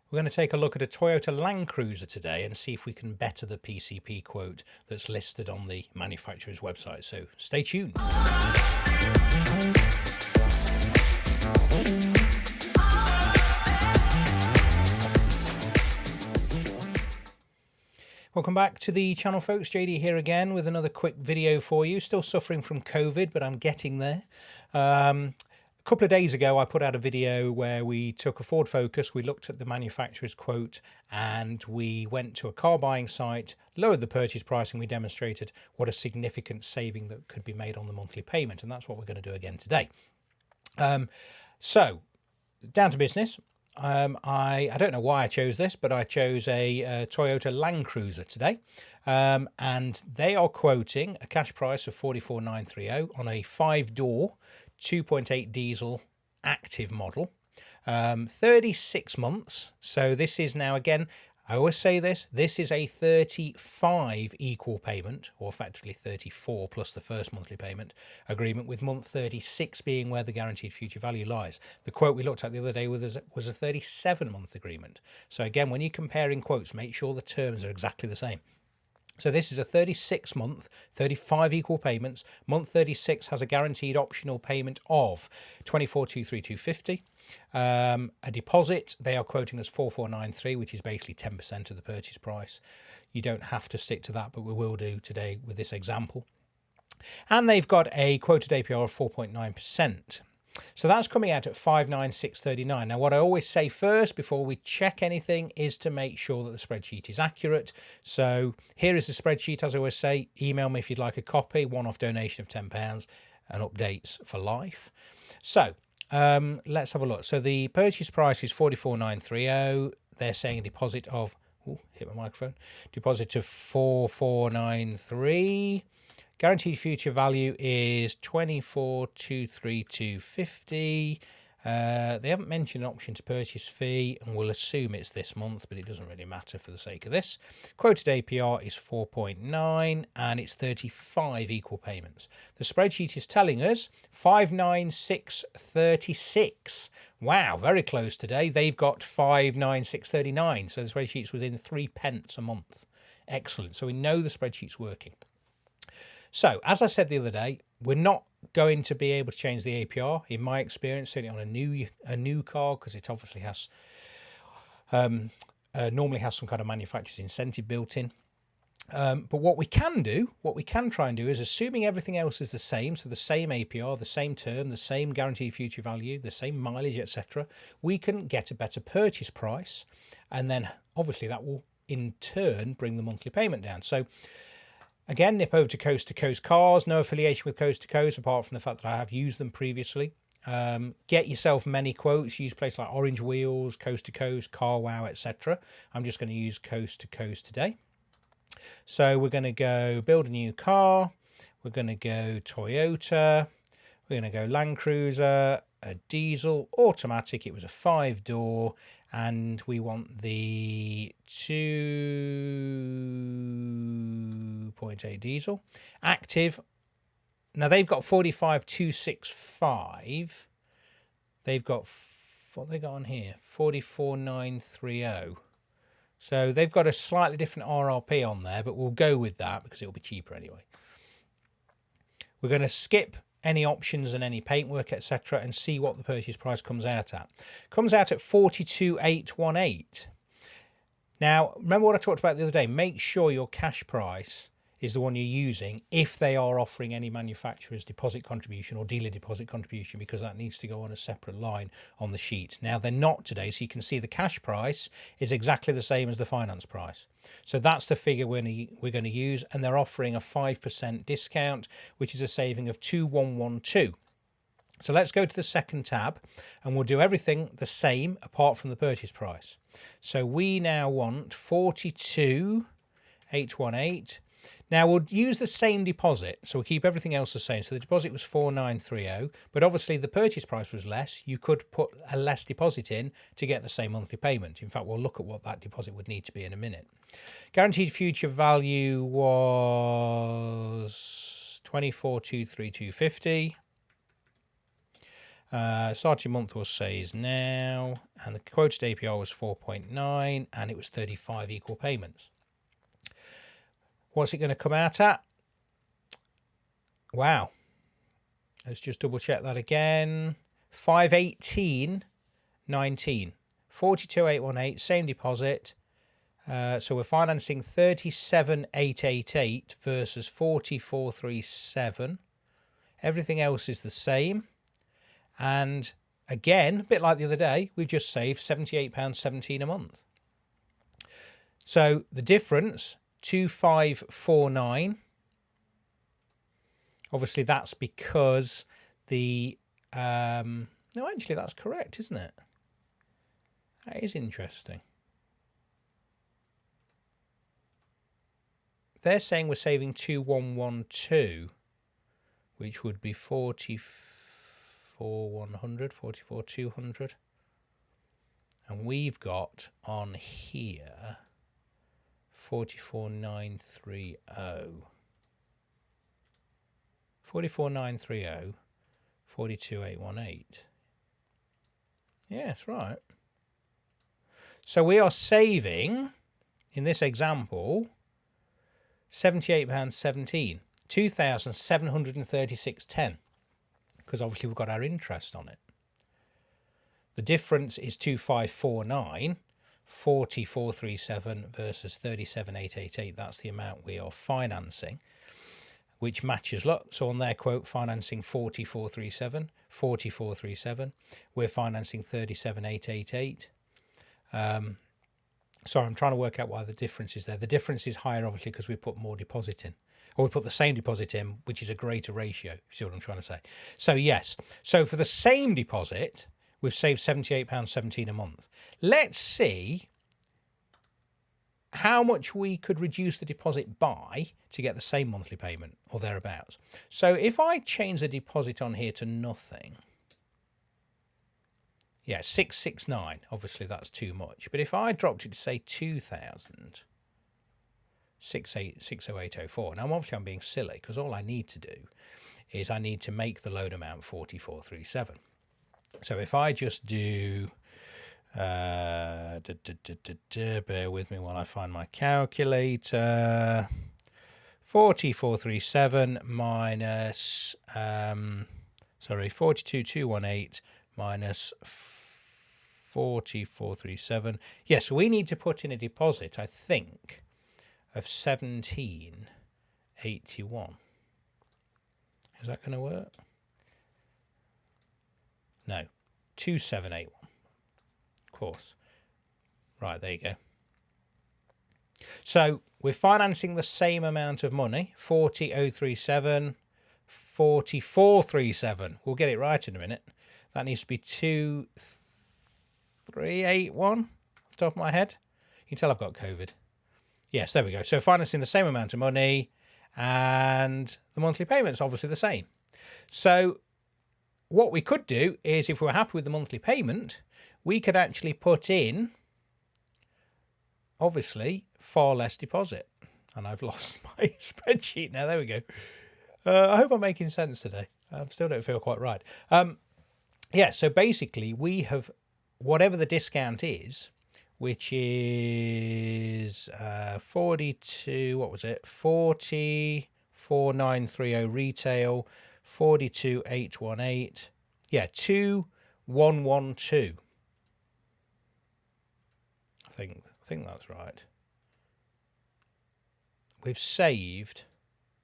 We're going to take a look at a Toyota Landcruiser today and see if we can better the PCP quote that's listed on the manufacturer's website. So stay tuned. Welcome back to the channel, folks. JD here again with another quick video for you. Still suffering from COVID, but I'm getting there. A couple of days ago, I put out a video where we took a Ford Focus, we looked at the manufacturer's quote, and we went to a car buying site, lowered the purchase price, and we demonstrated what a significant saving that could be made on the monthly payment. And that's what we're going to do again today. So down to business. I don't know why I chose this, but I chose a Toyota Landcruiser today. And they are quoting a cash price of $44,930 on a 5-door 2.8 diesel active model, 36 months. So this is now, again, I always say this is a 35 equal payment, or effectively 34 plus the first monthly payment agreement, with month 36 being where the guaranteed future value lies. The quote we looked at the other day was a 37-month agreement. So again, when you're comparing quotes, make sure the terms are exactly the same. So this is a 36-month, 35 equal payments. Month 36 has a guaranteed optional payment of $24,232.50. A deposit, they are quoting as $44,930, which is basically 10% of the purchase price. You don't have to stick to that, but we will do today with this example. And they've got a quoted APR of 4.9%. So that's coming out at $59,639. Now, what I always say first before we check anything is to make sure that the spreadsheet is accurate. So here is the spreadsheet. As I always say, email me if you'd like a copy, one-off donation of £10 and updates for life. So let's have a look. So the purchase price is $44,930. They're saying a deposit of, hit my microphone, deposit of $44,930. Guaranteed future value is $24,232.50. They haven't mentioned an option to purchase fee, and we'll assume it's this month, but it doesn't really matter for the sake of this. Quoted APR is 4.9, and it's 35 equal payments. The spreadsheet is telling us 59636. Wow, very close today. They've got 59639, so the spreadsheet's within 3 pence a month. Excellent. So we know the spreadsheet's working. So, as I said the other day, we're not going to be able to change the APR, in my experience, certainly on a new car, because it obviously has normally has some kind of manufacturer's incentive built in. But what we can try and do is, assuming everything else is the same, so the same APR, the same term, the same guaranteed future value, the same mileage, etc., we can get a better purchase price, and then obviously that will in turn bring the monthly payment down. So again, nip over to Coast Cars, no affiliation with Coast to Coast, apart from the fact that I have used them previously. Get yourself many quotes, use places like Orange Wheels, Coast to Coast, Car Wow, etc. I'm just going to use Coast to Coast today. So we're going to go build a new car. We're going to go Toyota. We're going to go Landcruiser, a diesel, automatic. It was a 5-door. And we want the 2.8 diesel active. Now they've got 45,265. They've got, what they got on here, 44,930. So they've got a slightly different RRP on there, but we'll go with that because it'll be cheaper anyway. We're going to skip any options and any paintwork, etc., and see what the purchase price comes out at. Comes out at 42,818. Now, remember what I talked about the other day? Make sure your cash price is the one you're using if they are offering any manufacturer's deposit contribution or dealer deposit contribution, because that needs to go on a separate line on the sheet. Now, they're not today, so you can see the cash price is exactly the same as the finance price. So that's the figure we're going to use, and they're offering a 5% discount, which is a saving of 2,112. So let's go to the second tab, and we'll do everything the same apart from the purchase price. So we now want 42,818. Now we'll use the same deposit, so we'll keep everything else the same. So the deposit was 4,930, but obviously the purchase price was less. You could put a less deposit in to get the same monthly payment. In fact, we'll look at what that deposit would need to be in a minute. Guaranteed future value was 24,232.50. Starting month we'll say is now, and the quoted APR was 4.9, and it was 35 equal payments. What's it going to come out at? Wow. Let's just double check that again. 518.19. 42,818, same deposit. So we're financing 37,888 versus 44,337. Everything else is the same. And again, a bit like the other day, we've just saved £78.17 a month. So the difference, 2,549. Obviously, that's because the... no, actually, that's correct, isn't it? That is interesting. They're saying we're saving 2,112, which would be 44,100, 44,200. And we've got on here 44,930. 44,930, 42,818. Yeah, that's right. So we are saving, in this example, £78.17, 2,736.10, because obviously we've got our interest on it. The difference is 2,549, 44,337 versus 37,888. That's the amount we are financing, which matches. Look, so on their quote, financing 44,337, 44,337. We're financing 37,888. Sorry, I'm trying to work out why the difference is there. The difference is higher, obviously, because we put more deposit in. Or we put the same deposit in, which is a greater ratio. You see what I'm trying to say? So, yes. So, for the same deposit, we've saved £78.17 a month. Let's see how much we could reduce the deposit by to get the same monthly payment, or thereabouts. So, if I change the deposit on here to nothing... Yeah, 669. Obviously, that's too much. But if I dropped it to, say, 2,000, 60804. Now, obviously, I'm being silly, because all I need to do is I need to make the loan amount 4437. So if I just do... bear with me while I find my calculator. 4437 minus... 42,218 minus 4437. Yes, so we need to put in a deposit, I think, of 1781. Is that going to work? No, 2781. Of course. Right, there you go. So we're financing the same amount of money, 40,037, 4437. We'll get it right in a minute. That needs to be 2381 off the top of my head. You can tell I've got COVID. Yes, there we go. So financing the same amount of money, and the monthly payment's obviously the same. So what we could do is, if we're happy with the monthly payment, we could actually put in, obviously, far less deposit. And I've lost my spreadsheet now. There we go. I hope I'm making sense today. I still don't feel quite right. Yeah, so basically we have, whatever the discount is, which is 42, what was it? 40,4930 retail, 42,818. Yeah, 2,112. I think that's right. We've saved,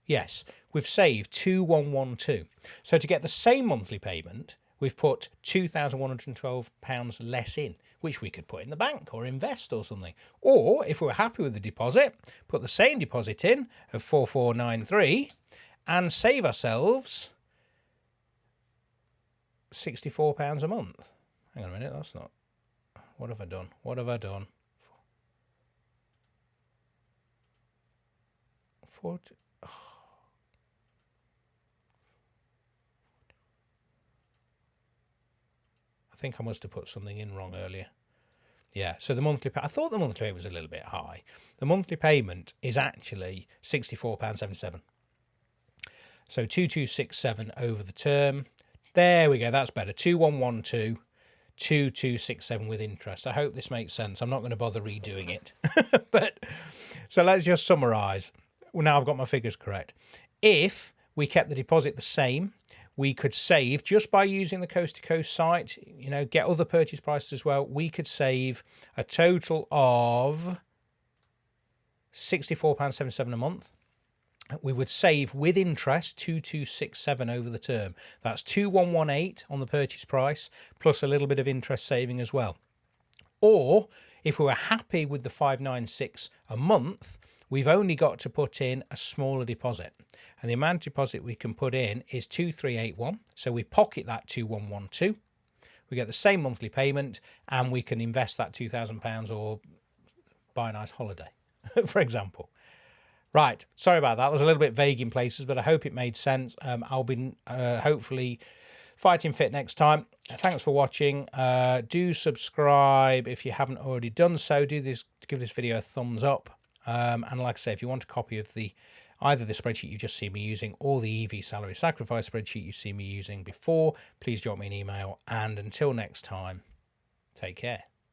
yes, we've saved 2,112. So to get the same monthly payment, we've put £2,112 less in, which we could put in the bank or invest or something. Or, if we were happy with the deposit, put the same deposit in of 4493 and save ourselves £64 a month. Hang on a minute, that's not... What have I done? What have I done? 40... Oh. I think I must have put something in wrong earlier. Yeah, so the monthly... I thought the monthly payment was a little bit high. The monthly payment is actually £64.77. So 2267 over the term. There we go. That's better. 2112 2267 with interest. I hope this makes sense. I'm not going to bother redoing it. But so let's just summarize. Well, now I've got my figures correct. If we kept the deposit the same, we could save, just by using the coast to coast site, you know, get other purchase prices as well, we could save a total of £64.77 a month. We would save with interest 2267 over the term. That's 2118 on the purchase price, plus a little bit of interest saving as well. Or if we were happy with the 596 a month, we've only got to put in a smaller deposit. And the amount of deposit we can put in is 2381. So we pocket that 2112. We get the same monthly payment, and we can invest that £2,000 or buy a nice holiday, for example. Right, sorry about that. It was a little bit vague in places, but I hope it made sense. I'll be hopefully fighting fit next time. Thanks for watching. Do subscribe if you haven't already done so. Give this video a thumbs up. And like I say, if you want a copy of either the spreadsheet you just see me using or the EV salary sacrifice spreadsheet you've seen me using before, please drop me an email. And until next time, take care.